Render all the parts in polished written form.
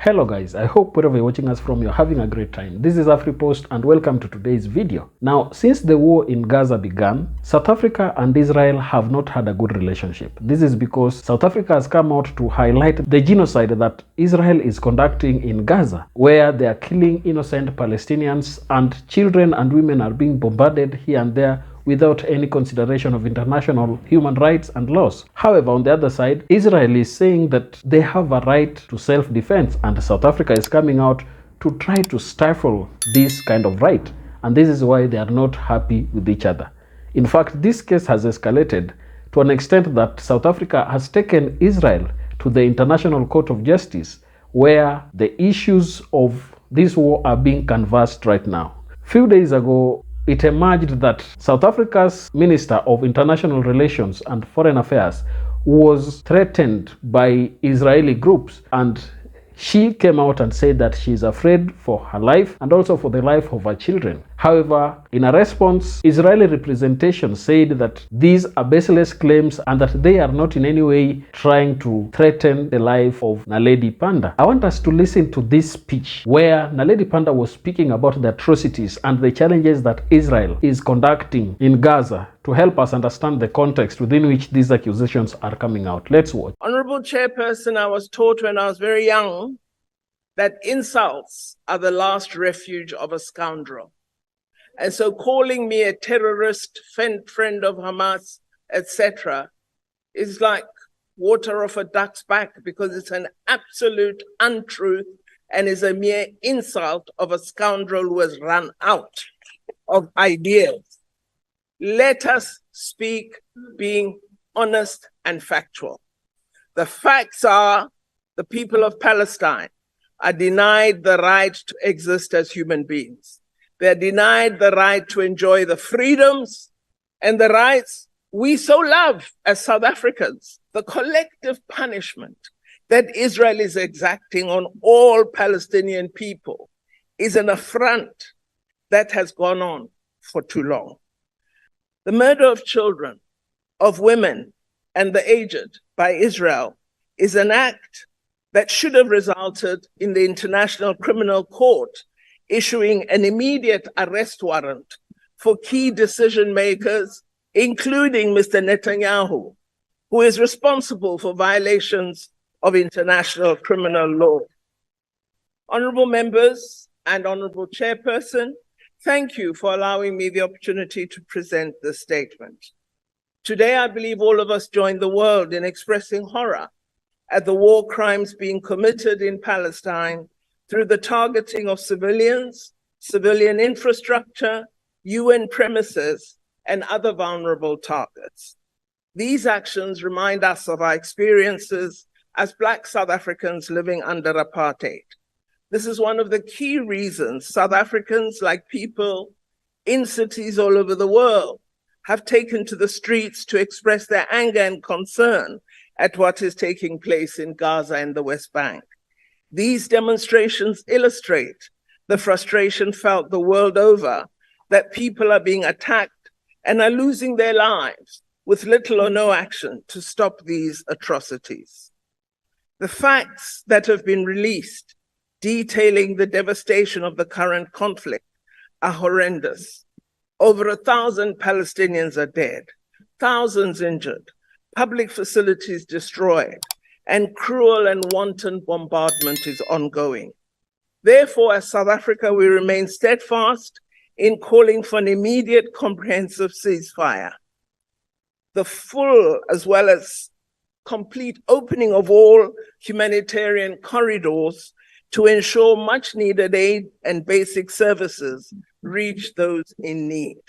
Hello guys, I hope wherever you're watching us from, you're having a great time. This is AfriPost and welcome to today's video. Now, since the war in Gaza began, South Africa and Israel have not had a good relationship. This is because South Africa has come out to highlight the genocide that Israel is conducting in Gaza, where they are killing innocent Palestinians and children and women are being bombarded here and there without any consideration of international human rights and laws. However, on the other side, Israel is saying that they have a right to self-defense, and South Africa is coming out to try to stifle this kind of right. And this is why they are not happy with each other. In fact, this case has escalated to an extent that South Africa has taken Israel to the International Court of Justice, where the issues of this war are being canvassed right now. A few days ago, it emerged that South Africa's Minister of International Relations and Foreign Affairs was threatened by Israeli groups, and she came out and said that she is afraid for her life and also for the life of her children. However, in a response, Israeli representation said that these are baseless claims and that they are not in any way trying to threaten the life of Naledi Pandor. I want us to listen to this speech where Naledi Pandor was speaking about the atrocities and the challenges that Israel is conducting in Gaza to help us understand the context within which these accusations are coming out. Let's watch. Honorable Chairperson, I was taught when I was very young that insults are the last refuge of a scoundrel. And so calling me a terrorist, friend of Hamas, etc., is like water off a duck's back, because it's an absolute untruth and is a mere insult of a scoundrel who has run out of ideas. Let us speak being honest and factual. The facts are the people of Palestine are denied the right to exist as human beings. They're denied the right to enjoy the freedoms and the rights we so love as South Africans. The collective punishment that Israel is exacting on all Palestinian people is an affront that has gone on for too long. The murder of children, of women, and the aged by Israel is an act that should have resulted in the International Criminal Court issuing an immediate arrest warrant for key decision makers, including Mr. Netanyahu, who is responsible for violations of international criminal law. Honorable members and Honorable Chairperson, thank you for allowing me the opportunity to present this statement. Today, I believe all of us join the world in expressing horror at the war crimes being committed in Palestine through the targeting of civilians, civilian infrastructure, UN premises, and other vulnerable targets. These actions remind us of our experiences as Black South Africans living under apartheid. This is one of the key reasons South Africans, like people in cities all over the world, have taken to the streets to express their anger and concern at what is taking place in Gaza and the West Bank. These demonstrations illustrate the frustration felt the world over that people are being attacked and are losing their lives with little or no action to stop these atrocities. The facts that have been released detailing the devastation of the current conflict are horrendous. Over 1,000 Palestinians are dead, thousands injured, public facilities destroyed, and cruel and wanton bombardment is ongoing. Therefore, as South Africa, we remain steadfast in calling for an immediate comprehensive ceasefire, the full as well as complete opening of all humanitarian corridors to ensure much needed aid and basic services reach those in need.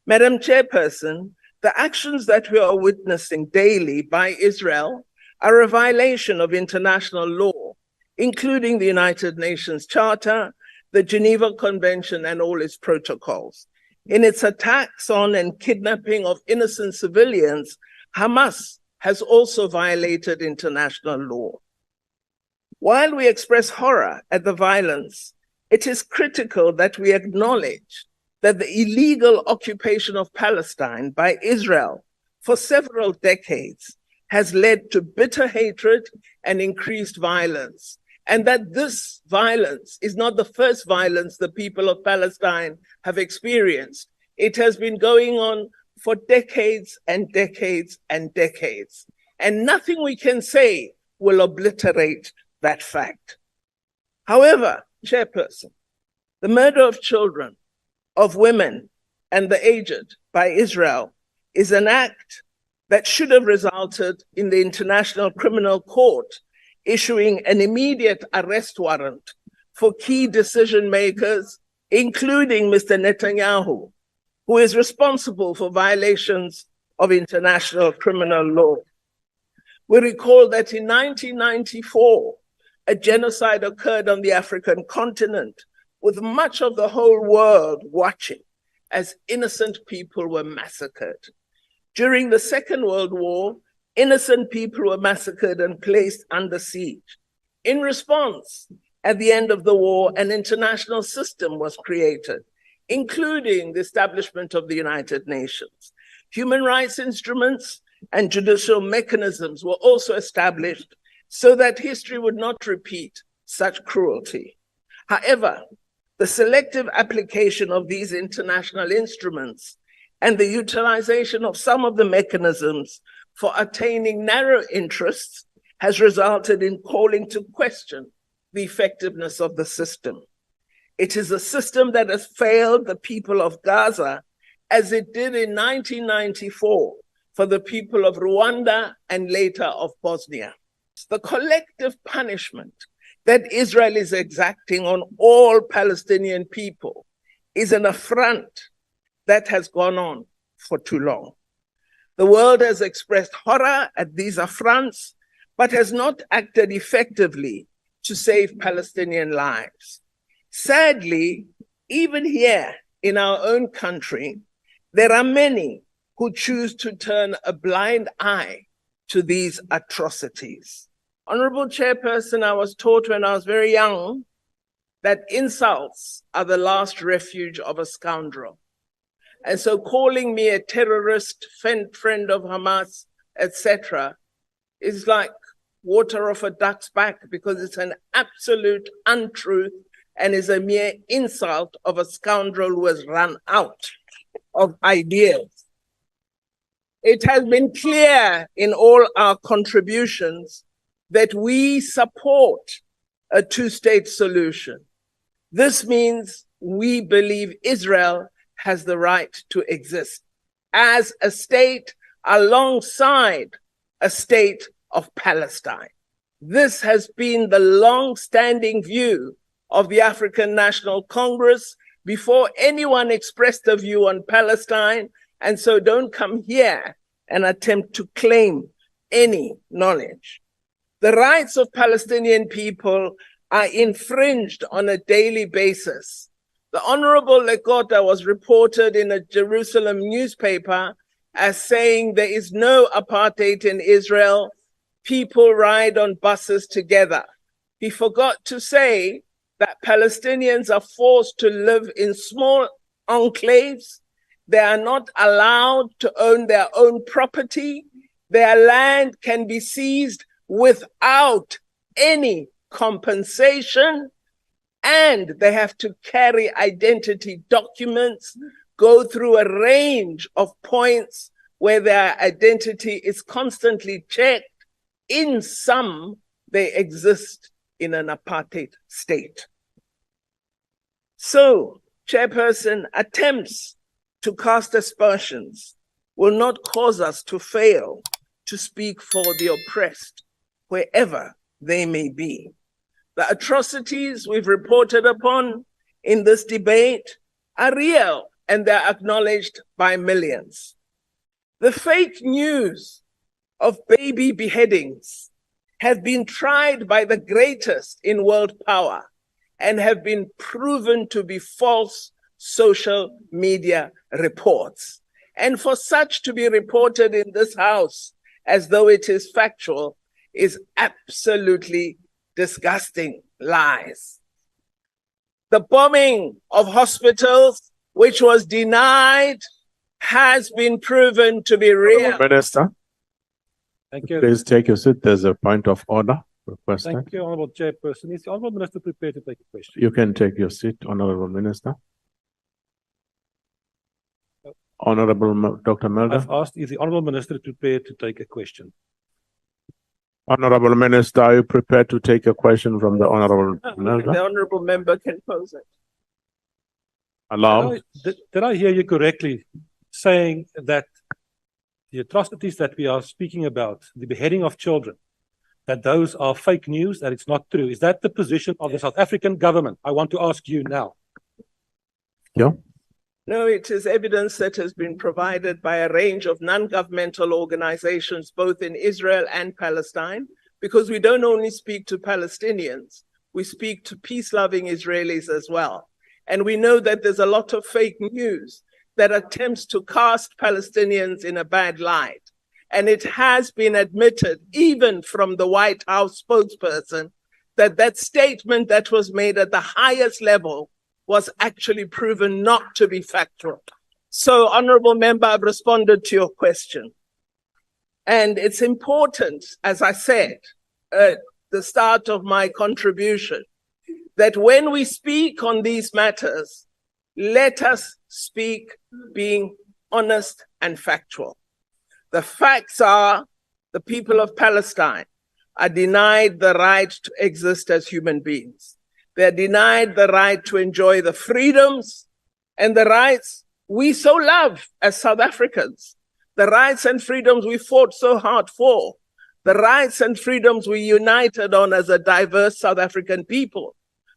Madam Chairperson, the actions that we are witnessing daily by Israel are a violation of international law, including the United Nations Charter, the Geneva Convention, and all its protocols. In its attacks on and kidnapping of innocent civilians, Hamas has also violated international law. While we express horror at the violence, it is critical that we acknowledge that the illegal occupation of Palestine by Israel for several decades has led to bitter hatred and increased violence, and that this violence is not the first violence the people of Palestine have experienced. It has been going on for decades and decades and decades, and nothing we can say will obliterate that fact. However, Chairperson, the murder of children, of women, and the aged by Israel is an act that should have resulted in the International Criminal Court issuing an immediate arrest warrant for key decision makers, including Mr. Netanyahu, who is responsible for violations of international criminal law. We recall that in 1994, a genocide occurred on the African continent, with much of the whole world watching as innocent people were massacred. During the Second World War, innocent people were massacred and placed under siege. In response, at the end of the war, an international system was created, including the establishment of the United Nations. Human rights instruments and judicial mechanisms were also established so that history would not repeat such cruelty. However, the selective application of these international instruments and the utilization of some of the mechanisms for attaining narrow interests has resulted in calling to question the effectiveness of the system. It is a system that has failed the people of Gaza as it did in 1994 for the people of Rwanda and later of Bosnia. The collective punishment that Israel is exacting on all Palestinian people is an affront that has gone on for too long. The world has expressed horror at these affronts, but has not acted effectively to save Palestinian lives. Sadly, even here in our own country, there are many who choose to turn a blind eye to these atrocities. Honorable Chairperson, I was taught when I was very young that insults are the last refuge of a scoundrel. And so calling me a terrorist, friend of Hamas, etc., is like water off a duck's back, because it's an absolute untruth and is a mere insult of a scoundrel who has run out of ideas. It has been clear in all our contributions that we support a two-state solution. This means we believe Israel has the right to exist as a state alongside a state of Palestine. This has been the long-standing view of the African National Congress before anyone expressed a view on Palestine, and so don't come here and attempt to claim any knowledge. The rights of Palestinian people are infringed on a daily basis. The Honorable Lekota was reported in a Jerusalem newspaper as saying there is no apartheid in Israel. People ride on buses together. He forgot to say that Palestinians are forced to live in small enclaves. They are not allowed to own their own property. Their land can be seized without any compensation, and they have to carry identity documents, go through a range of points where their identity is constantly checked. In sum, they exist in an apartheid state. So, Chairperson, attempts to cast aspersions will not cause us to fail to speak for the oppressed, wherever they may be. The atrocities we've reported upon in this debate are real, and they're acknowledged by millions. The fake news of baby beheadings have been tried by the greatest in world power and have been proven to be false social media reports. And for such to be reported in this House as though it is factual is absolutely disgusting lies. The bombing of hospitals, which was denied, has been proven to be real. Minister, Thank you. please take your seat. There's a point of order. requested. Thank you, Honourable Chairperson. Is the Honourable Minister prepared to take a question? You can take your seat, Honourable Minister. Honourable Dr. Mulder. I've asked, is the Honourable Minister prepared to take a question? Honourable Minister, are you prepared to take a question from the Honourable Mulder? The honourable member can pose it. Allow. Did I hear you correctly saying that the atrocities that we are speaking about, the beheading of children, that those are fake news, that it's not true? Is that the position of the South African government? I want to ask you now. Yeah. No, it is evidence that has been provided by a range of non-governmental organizations, both in Israel and Palestine, because we don't only speak to Palestinians, we speak to peace-loving Israelis as well. And we know that there's a lot of fake news that attempts to cast Palestinians in a bad light. And it has been admitted, even from the White House spokesperson, that that statement that was made at the highest level was actually proven not to be factual. So, Honourable Member, I've responded to your question. And it's important, as I said at the start of my contribution, that when we speak on these matters, let us speak being honest and factual. The facts are the people of Palestine are denied the right to exist as human beings. They're denied the right to enjoy the freedoms and the rights we so love as South Africans, the rights and freedoms we fought so hard for, the rights and freedoms we united on as a diverse South African people.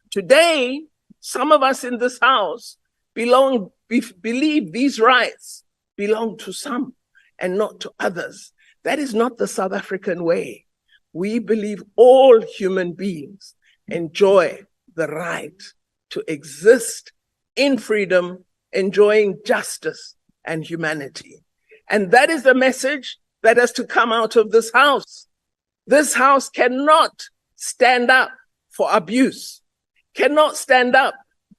Today, some of us in this house believe these rights belong to some and not to others. That is not the South African way. We believe all human beings enjoy the right to exist in freedom, enjoying justice and humanity. And that is the message that has to come out of this house. This house cannot stand up for abuse, cannot stand up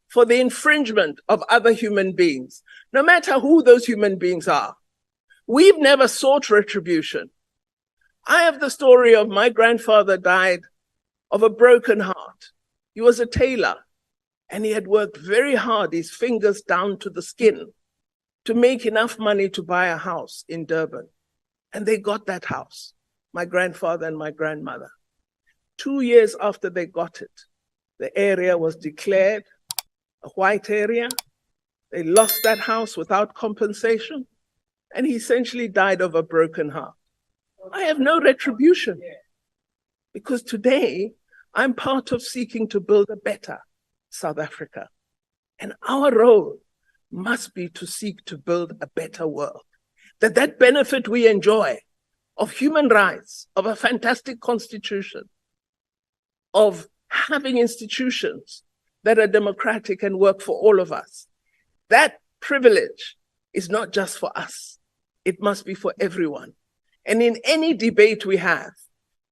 for the infringement of other human beings, no matter who those human beings are. We've never sought retribution. I have the story of my grandfather died of a broken heart. He was a tailor, and he had worked very hard, his fingers down to the skin, to make enough money to buy a house in Durban. And they got that house, my grandfather and my grandmother. 2 years after they got it, the area was declared a white area. They lost that house without compensation, and he essentially died of a broken heart. I have no retribution, because today I'm part of seeking to build a better South Africa. And our role must be to seek to build a better world. That benefit we enjoy of human rights, of a fantastic constitution, of having institutions that are democratic and work for all of us, that privilege is not just for us. It must be for everyone. And in any debate we have,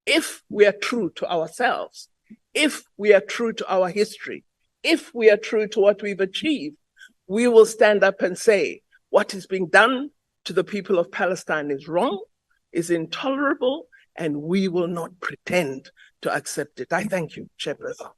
if we are true to ourselves, if we are true to our history, if we are true to what we've achieved, we will stand up and say, what is being done to the people of Palestine is wrong, is intolerable, and we will not pretend to accept it. I thank you, Chairperson.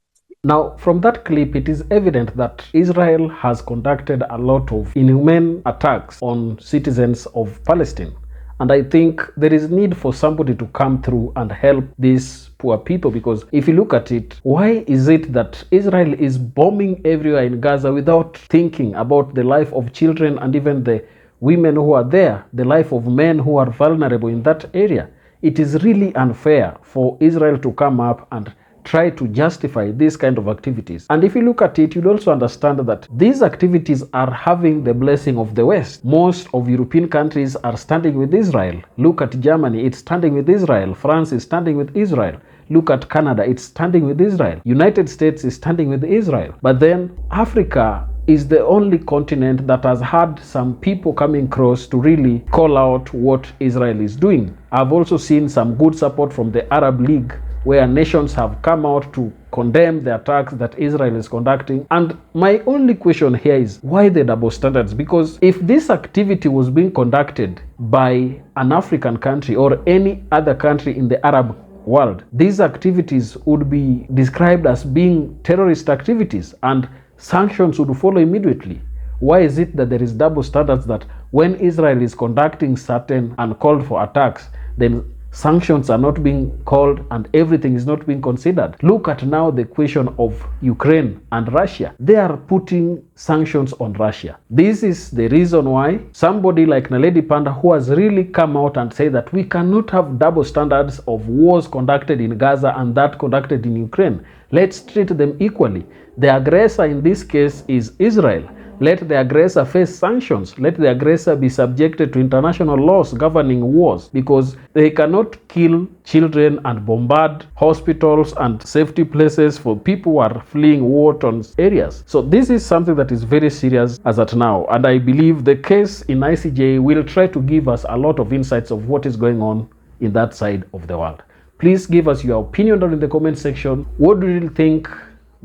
Now, from that clip, it is evident that Israel has conducted a lot of inhumane attacks on citizens of Palestine. And I think there is need for somebody to come through and help these poor people, because if you look at it, why is it that Israel is bombing everywhere in Gaza without thinking about the life of children and even the women who are there, the life of men who are vulnerable in that area? It is really unfair for Israel to come up and try to justify these kind of activities. And if you look at it, you'll also understand that these activities are having the blessing of the West. Most of European countries are standing with Israel. Look at Germany, it's standing with Israel. France is standing with Israel. Look at Canada, it's standing with Israel. United States is standing with Israel. But then Africa is the only continent that has had some people coming across to really call out what Israel is doing. I've also seen some good support from the Arab League, where nations have come out to condemn the attacks that Israel is conducting. And my only question here is, why the double standards? Because if this activity was being conducted by an African country or any other country in the Arab world, these activities would be described as being terrorist activities and sanctions would follow immediately. Why is it that there is double standards that when Israel is conducting certain uncalled for attacks, then sanctions are not being called and everything is not being considered? Look at now the question of Ukraine and Russia. They are putting sanctions on Russia. This is the reason why somebody like Naledi Pandor, who has really come out and said that we cannot have double standards of wars conducted in Gaza and that conducted in Ukraine. Let's treat them equally. The aggressor in this case is Israel. Let the aggressor face sanctions. Let the aggressor be subjected to international laws governing wars, because they cannot kill children and bombard hospitals and safety places for people who are fleeing war-torn areas. So this is something that is very serious as at now, and I believe the case in ICJ will try to give us a lot of insights of what is going on in that side of the world. Please give us your opinion down in the comment section. What do you think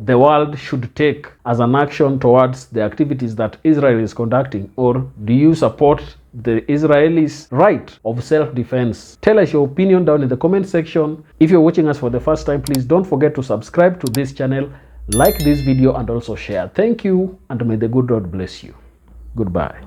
the world should take as an action towards the activities that Israel is conducting? Or do you support the Israelis' right of self-defense? Tell us your opinion down in the comment section. If you're watching us for the first time, please don't forget to subscribe to this channel, like this video, and also share. Thank you, and may the good Lord bless you. Goodbye.